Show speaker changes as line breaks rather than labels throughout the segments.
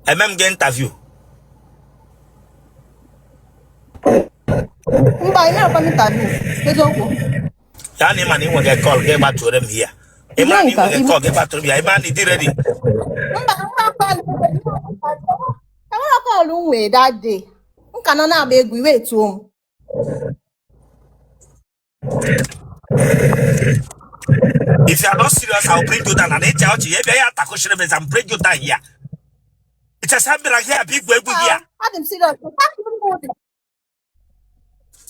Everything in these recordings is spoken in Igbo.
Get interview. Yani man, you will get call, get back to them here. A man, you will get call, get back to me. A man, is ready.
I want to call you that day. You cannot beg we wait to him.
If you are not serious, I'll bring you down and I tell you, and bring you down here. It's a something like here, big way here.
I'm serious.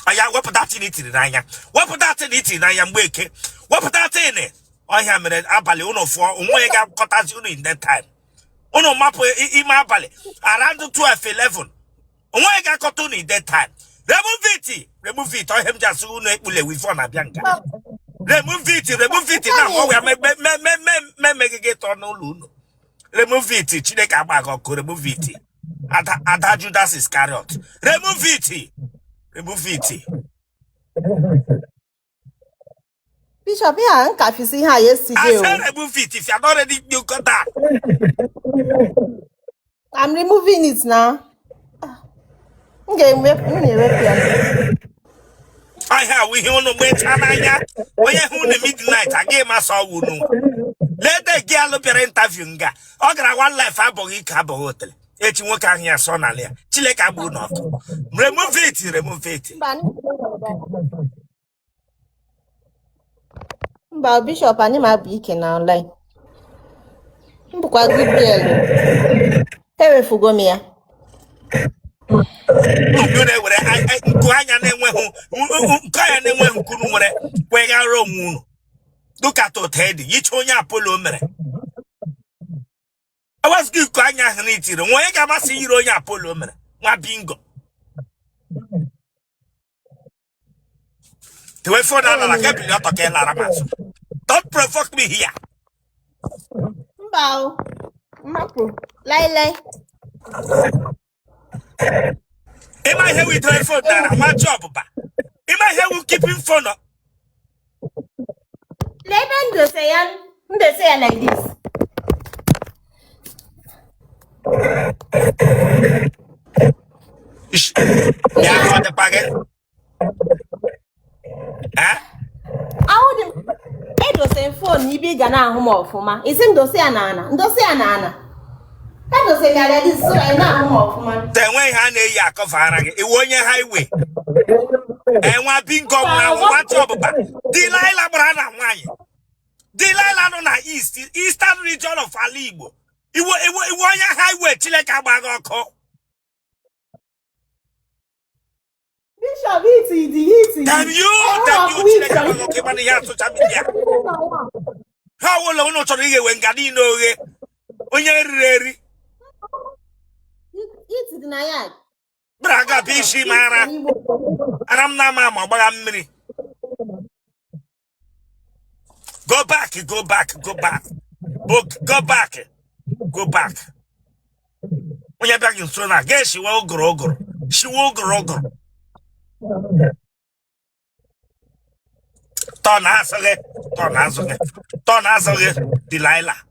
I what put that in it in I am. What put that in it in I am waking? What put that in it? I am an abali uno for Umwega Cotas in that time. Uno map in my bally around 12-11. Umwega Cotuni that time. Remove it, I am just soon with one Bianca. Remove it now. We are make it on no luno. Remove it, Chideka Bago, remove it. At Judas Iscariot. Remove it. Remove it.
Bishop, yeah, I can see how yesterday.
I said remove it. If you're not ready, you got that.
I'm removing it now. Okay,
I have we on the way Tanaya. When you're on the midnight, I gave my soul. Let the girl up your interview. I got one life. I bought Cabo Hotel. It's what can your son and Chileka Bunok. Remove it, remove it.
But Bishop, I need my beacon online. Because good girl. Hey, Fugomia.
You know what I go and look at Otele, each one Apollo mere. I was good Kanya Haniti, and when I got see you on Apollo mere, my bingo. To wait for that, I can't be out again, Laramas. Don't provoke me here.
Bow. Mapo. Lay.
Am I here with my phone now? My job, am I here with keeping phone up?
Let them say like this.
Yeah, for the packet. Huh?
I would it was a phone, you big and home of Fuma. It seemed to say Anana. Don't say Anana. That was a that is so I know home of man.
Then when Hane Yakov, it won your highway. And what being gone now, what job about? Delilah Brana, why? Delilah on the eastern region of Alibo. It was your highway, Chilekabago.
Bishop, easy.
Damn you, Chilekabago, money has to tell me. How will I know to read when Gadino? When you're ready.
Eat the Nayad.
Braga Bishi Mara. And I'm not mamma, but I'm many. Go back. Go back. When you're back in Sona, guess she will grow. She will grow. Tonazole, Delilah.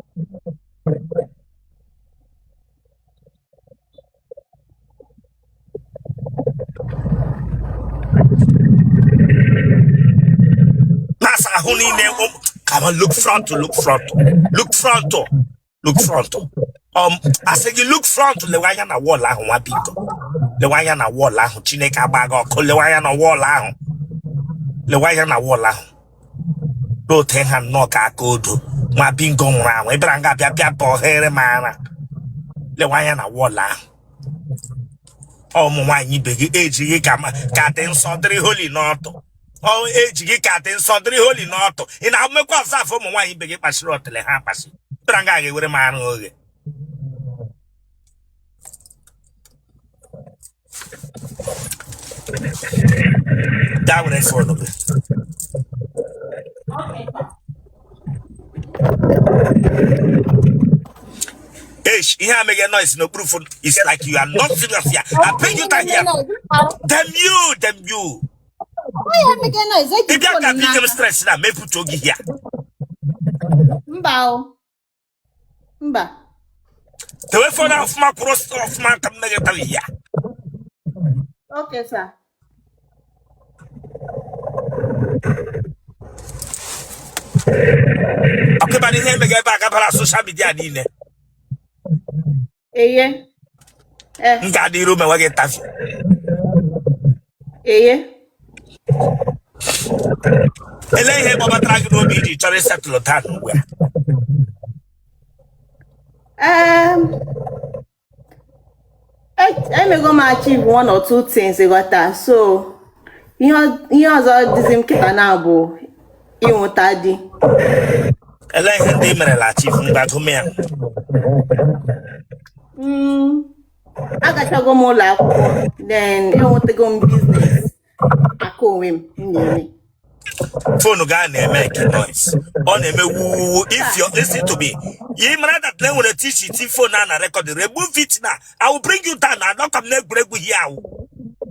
Come on, look front. I said you look front to the Wayana wall, the Wayana wall, Chineka bag or Colewayana wall, the Wayana wall. No ten knock I could do. My being gone round, we bring up your people here, man. The Wayana wall. Oh, my, you big age, you come, got in Sodri Holy Noto. Oh, age, you got in Sodri Holy Noto. In our make us up for my big passion to the hampers. Branga with a man. That would have for it. Here make a noise, no proof. It's like you are not serious here. I bring you down here. Damn you.
Why you make a noise?
If you can be stress now, me put you here.
Mba.
The way for of my cross of my community.
Okay, sir.
Okay, but the name back about social media.
Eye.
Got the room and we get taffy.
Eye.
Ele Baba Drag no be to settle that nowhere.
I may go achieve one or two things got that. So you all this him now bo ịnwụta di.
Ele ihe ndị mere la chief mgbado me.
Agachago m ụlọ akwụkwọ then enwetego m business aka onwe m na-eme.
Phone guy make noise. On a woo. If you listen to me, you might that then when a teach it phone and a record, remove it now. I will bring you down. I'm not coming break with you.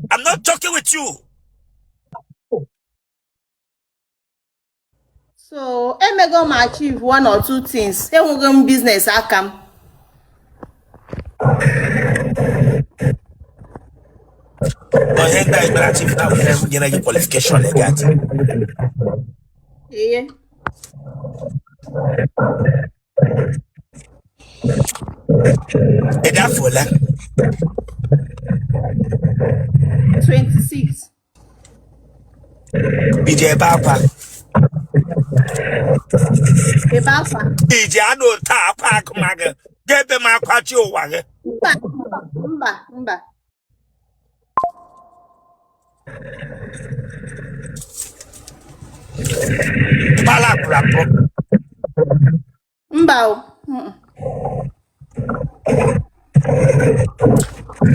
I'm not talking with you.
So I may go achieve one or two things. I will go business akam.
But then that will achieve now. We have qualification like that.
Yeah.
And that for that
26.
BJ Papa.
Papa.
BJ I know tap maga. Get them my patio wagon.
Mba. Mba.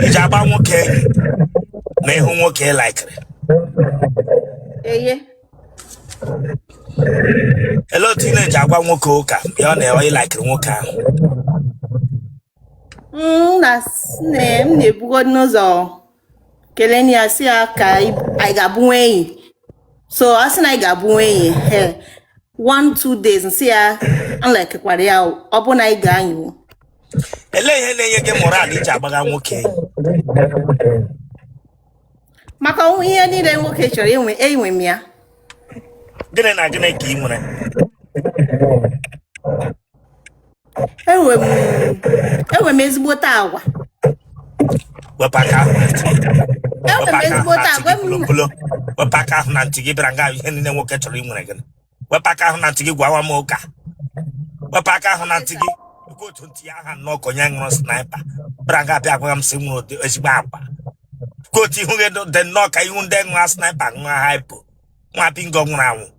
Ijaba nwoke na ihu nwoke like.
Eye.
Hello teenage agwa nwoke ụka. Ya na e like nwoke ahụ.
M na-ebugo n'ụzọ keleni asị ya ka anyị ga-abụ enyi. So asị na anyị ga-abụ enyi 1-2 days nsị ya like kwara ya ọ bụ na anyị ga-anyụ.
Ele ihe na-enye gị moral iji agbaga nwoke.
Maka ihe niile nwoke chọrọ enwe m ya.
Gịnị na gịnị ka ị nwere?
Enwe m ezigbote agwa.
Wepaka ahụ na ntị gị. Wepaka ahụ na ntị gị bịara nga ihe niile nwoke chọrọ inwere gị. Wepaka ahụ na ntị gị gwawa m ụka. Wepaka ahụ na ntị gị. Go to Tia no Konyang sniper. Branga Piakwam Sim Ezibaba. Go to the knock I won't then last sniper, my hypo. Mapping gong round.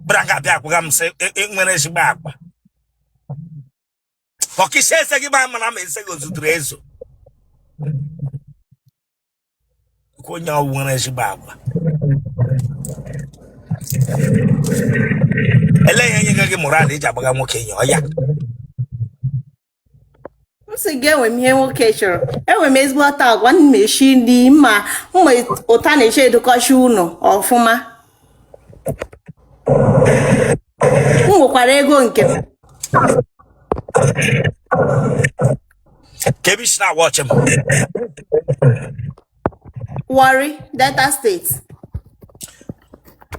Branga Piakwam say when Ezibaba. Pocky says I give my man is go to Drezo. Konya one Ezibaba. Elaine Moradi Jabagamo Kenya.
Si ga-enwe m ihe nwoke chọrọ. Enwe m ezigbo ọta agwa mmeshi ndị ma ụta na-eche edukọchi unu ọfụma. M nwekwara ego nke m.
Kebish na watch him.
Warri, Delta State.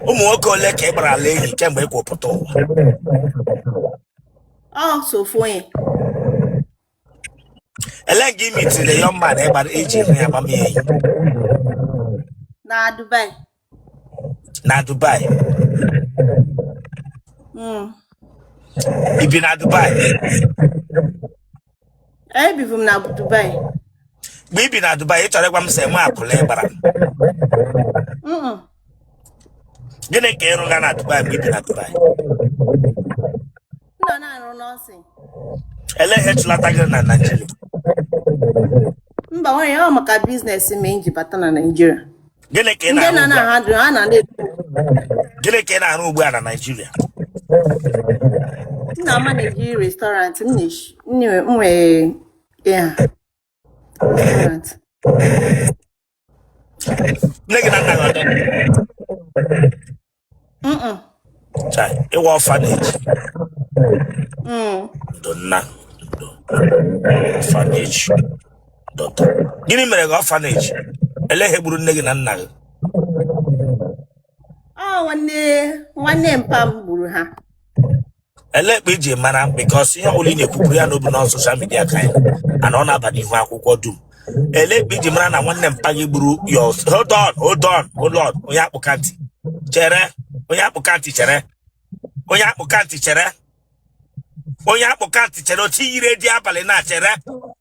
Ụmụ nwoke ole ka ị gbara ala enyi kemgbe ị kwụpụta ụwa?
Ọ sofu onye.
Ellen give me to the young man about aging me about me.
Na Dubai.
Na Dubai. You been at Dubai?
I be from na Dubai.
We been at Dubai. You tell them say ma kule bara. Gene ke ro na Dubai. We been at Dubai.
No nothing.
Ellen hetulata na Nigeria.
Mba nwere ya maka business me nji bata na Nigeria.
Gịnị ka ị na-arụ ugbu a na Nigeria?
Na manage restaurant nwe ya. Restaurant.
Nne gị na nna gị Chai, ịwa orphanage. Donna. orphanage daughter. Gini mere orphanage. Elehe buru nne gị na nna gị.
Oh, nwanne mpam gburu ha.
Elekpe iji mara because ihe ọbụla ị na-ekwupụrụ ya n'obi na social media ka anyị ana ọ na-aba n'ihu akwụkwọ dum. Elekpe iji mara na nwanne mpa gị gburu your hold on onye akpụkantị chere onye akpụkantị chere otu yiri dị abalị na chere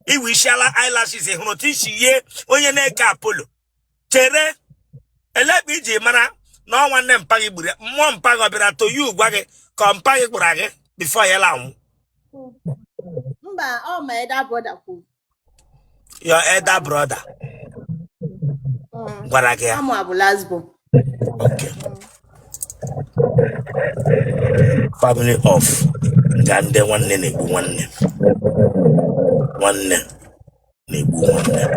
iwu isiala eyelashes hụrụ otu isi ihe onye na-eke Apollo chere. Elekpe iji mara na nwanne mpa gị gburu ya mmụọ mpa gị ọbịara to you gwa gị ka mpa gị gburu gị before ya lanwụ.
Mba, my elder brother kwuru.
Your elder brother gwara gị ya.
Amụ abụ last born.
Okay. Family of Gande nwanne na-egbu nwanne. Nwanne na-egbu nwanne.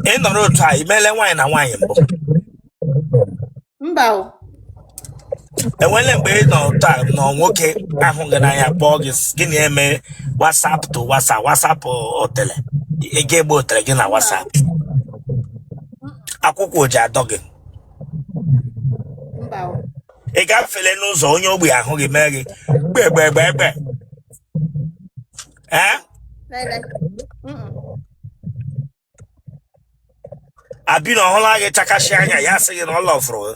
Ị nọrọ otu a imele nwaanyị na nwaanyị mbụ.
Mba o.
Enwele mgbe ị nọ otu a nọ nwoke ahụ gị n'anya kpọọ gị gịnị eme WhatsApp to WhatsApp Otele. Ị ga-egbe Otele gị na WhatsApp. Akwụkwọ oji adọ gị.
Mba o.
Ị gafele n'ụzọ onye ogbe ahụ gị mee gị gbe. Abi na ọhụla gị chakashi anya ya sị gị na ọ lọfụrụ.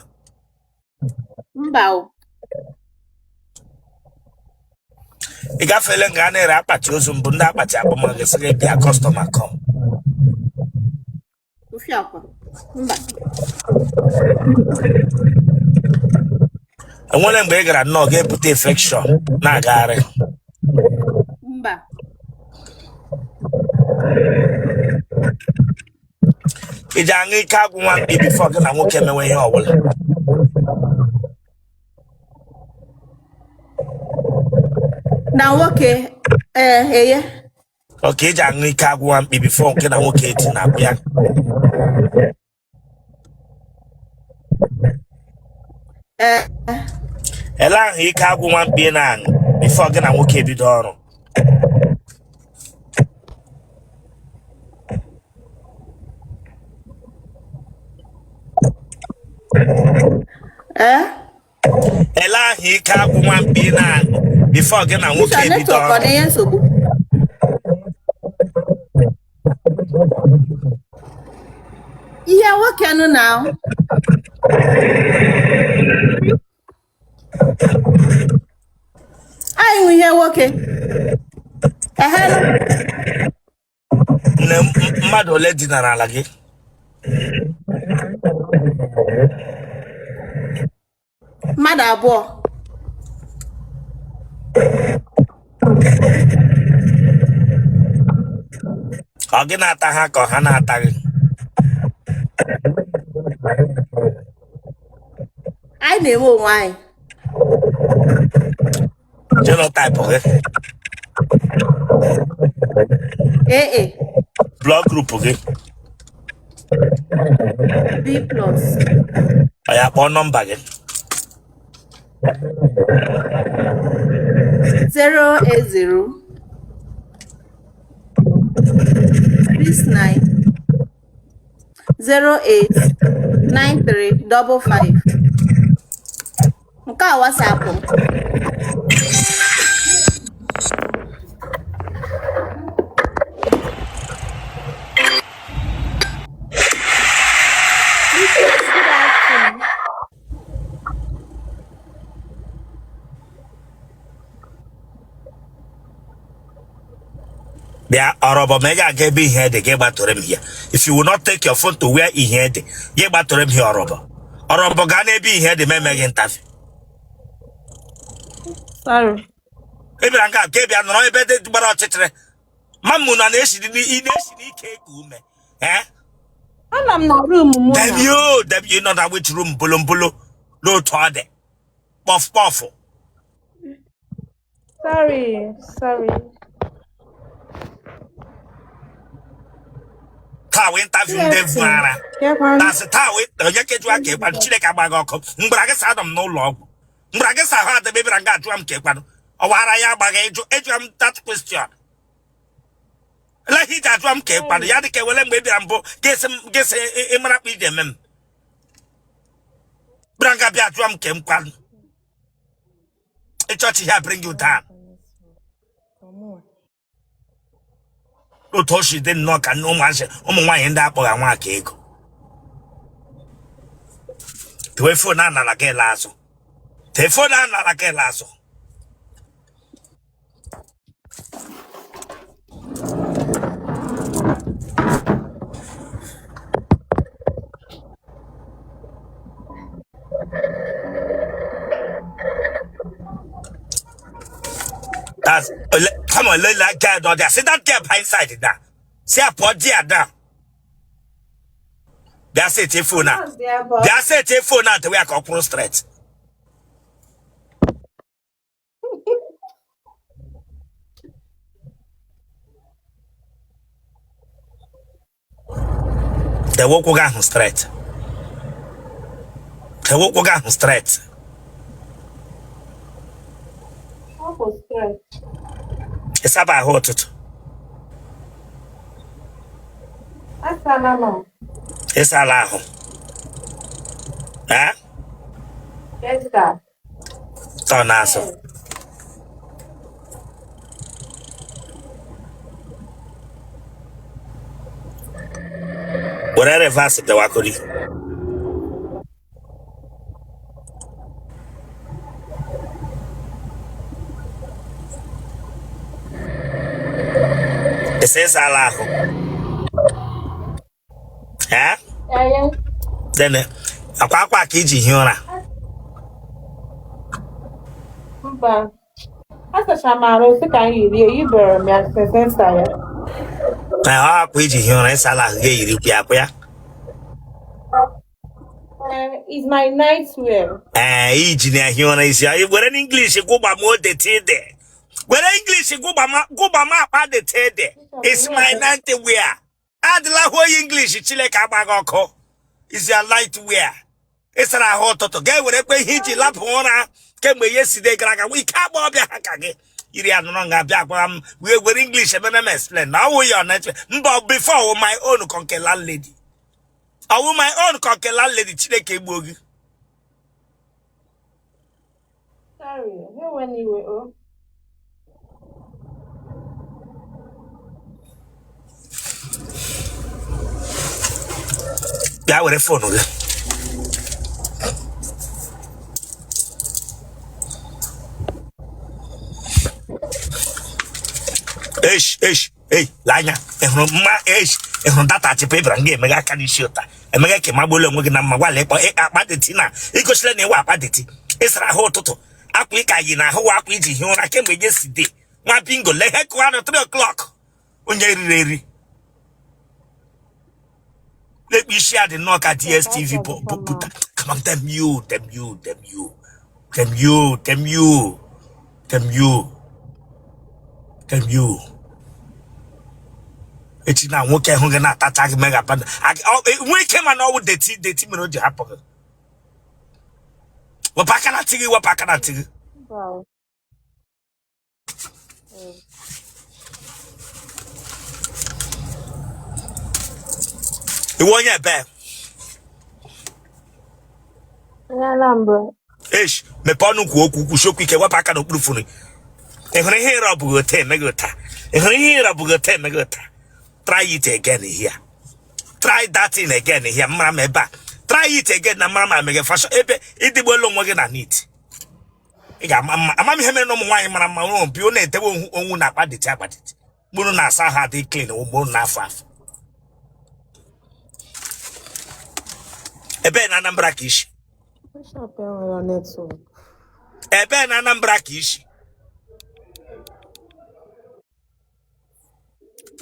Mba o.
Ị gafele nga a na-ere akpati ozu mbụ ndị akpati akpọma gị sị gị bịa kọstọma kọm.
Mba.
Enwere mgbe ị gara nnọọ ga-ebute infection na-agagharị.
Mba.
Iji aṅụ ike agwụ nwa mkpi bifo gị na nwoke mewe ihe ọbụla.
Na nwoke eye.
Oke, iji aṅụ ike agwụ nwa mkpi bifo nke na nwoke eti na-abịa. Ele ahụ ike agwụ nwa mkpi na-aṅụ bifo gị na nwoke ebido ọrụ. Ele ahụ ike agwụ nwa mkpi na-aṅụ bifo gị na nwoke ebido ọrụ.
Ihe nwoke nụ na anyị nwe ihe nwoke.
Nne mmadụ ole dinara ala gị?
Mmadụ abụọ.
Ọ gị na-ata ha ka ha na-ata gị?
Anyị na-eme onwe anyị.
Genotype gị? Blood group gị?
B+.
Ọ ya kpọọ nọmba gị?
080 69 08 9355. Nke a WhatsApp m.
Bia orobo mega get be here the get back to them here. If you will not take your phone to where he here the get back to them here orobo. Orobo gane be here the mega interview.
Sorry.
Ebranka ke bia no ebe de bara chichire. Mamu na na-esi ni cake ume. Eh?
Ana m na room mu.
Debi no na which room bolo no to de. Puff.
Sorry.
taa we interview ndị vuara na se taa we onye keju aka ekpanu Chineke agbaga ọkụ mgbara gị sa adam n'ụlọ ọgwụ mgbara gị sa ha adebe bịara nga ajụ m ka ekpanu ọwara ya agbaga eju am that question la hi ja ajụ m ka ekpanu ya dị ka wele mgbe bịara mbụ gese ịmara kpa ije emem bịara nga bịa ajụ m ka m kwanu church here bring you down. Otoshi didn't knock and no man said, "Oh, my end up or I want cake." To a phone and like a lasso. Te phone and like a lasso. That's come on, let that guy down there. See that guy behind side there. See a pot there down. That's it, a phone now. That's it, a phone now to work up pro straight. The walk will go straight. The walk will go straight. It's about hot. It's allowed. Huh?
Yes, sir.
So now, so. Whatever verse the wakuri. It says Allah. Huh?
Yeah.
Then, akwa kiji hiora.
Mba. Asa shamaro si kan yiri ibere mi asensa ya.
Na akwa kiji hiora sala ge yiri bia kwa.
It's my nightwear.
Iji na hiora isi. Were English go ba mo de tede. Were English go ba ma pa de tede. It's my nightwear. Adla ho English chile ka agbaga ọkụ. Is your lightwear. It's a hot to get with a hiji lap ona. Came yesterday, Graga. We can't bob your hackage. You are no longer black. We were English and then explain. Now we are not. But before my own conquer landlady. I want my own conquer landlady Chileke Boogie.
Sorry, here when you were.
Yeah, with a phone. Hey, Lanya, and data to paper and game, mega can shoot. And mega came my bullet working on my wallet, but Tina, it goes let me wap at it. It's a whole toto. Aquika, you know, how I quit you, I came with yesterday. My bingo, let heck 1 or 3 o'clock. When you're ready. Let me share the knock at DSTV. Come on, them you. It's now okay, hungry not attack mega pan. We came and all with the team in the happen. What packana?
Wow.
You want your bag?
Number.
Me panu kushoku ke wa pakana prufuni. Ehone hera bugote megota. Try it again here. Try that thing again here, mama ba. Try it again na mama mege fashion ebe idigbo lo nwoge na need. Iga mama heme no nwanyi mara mama bi o na etewe onwu na akpaditi. Munu na asa ha dey clean o munu na afaf. Ebe na Anambra kishi. Ebe na Anambra kishi.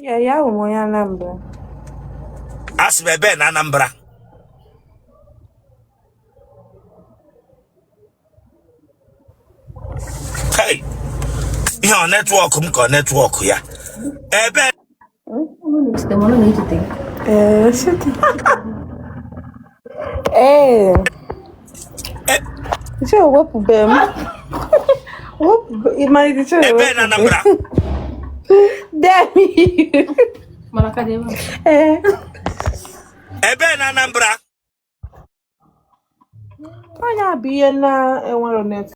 Yeah, umoya Anambra.
Asbe ebe na Anambra. Hey. Your network network ya. Ebe.
The one I need to think. Dicho wapu bem. Wapu imani dicho.
Ebe na Anambra.
Demi.
Malakadeva.
Ebe na Anambra.
Anya biye na enwero net.